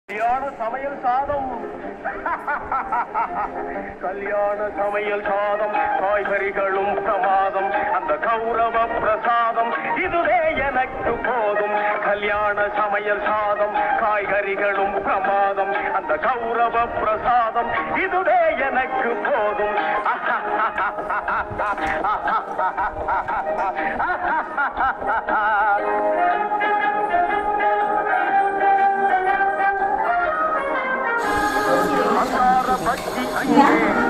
கல்யாண சமையல் சாதம் கல்யாண சமையல் சாதம் காய்கறிகளும் பிரமாதம் அந்த கௌரவ பிரசாதம் இதுவே எனக்கு போதும் கல்யாண சமையல் சாதம் காய்கறிகளும் பிரமாதம் அந்த கௌரவ பிரசாதம் இதுவே எனக்கு போதும் பச்சி அங்கே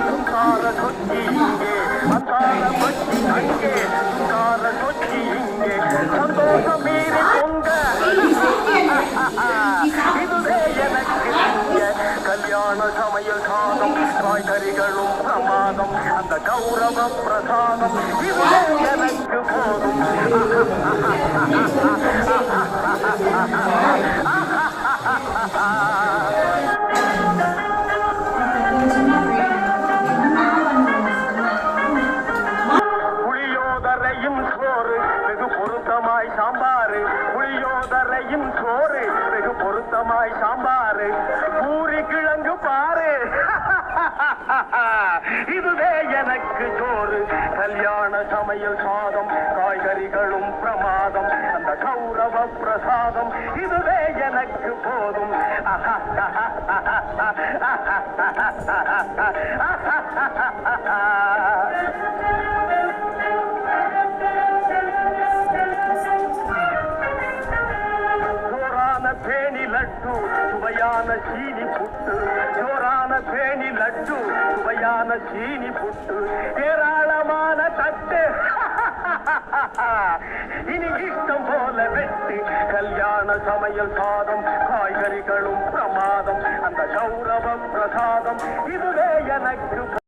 சுங்கார சொச்சி இங்கே மசால பச்சி அங்கே சுங்கார சொச்சி இங்கே சந்தோஷம் மீறி பொங்க இதுவே எனக்கு கல்யாண சமையல் சாதம் காய்கறிகளும் பிரமாதம் அந்த கௌரவ பிரசாதம் இதுவே எனக்கு போதும் வெகு பொருத்தமாய் சாம்பாரு புளியோதரையும் சோறு வெகு பொருத்தமாய் சாம்பாரு பூரி கிழங்கு பாரு இதுவே எனக்கு சோறு கல்யாண சமையல் சாதம் காய்கறிகளும் பிரமாதம் அந்த கௌரவ பிரசாதம் இதுவே எனக்கு போதும் பேணி லட்டு சுவையான சீனி புட்டு ஜோரான பேணி லட்டு சுவையான சீனி புட்டு ஏராளமான தட்டு இனி இஷ்டம் போல வெட்டு கல்யாண சமையல் சாதம் காய்கறிகளும் பிரமாதம் அந்த கௌரவ பிரசாதம் இதுவே எனக்கு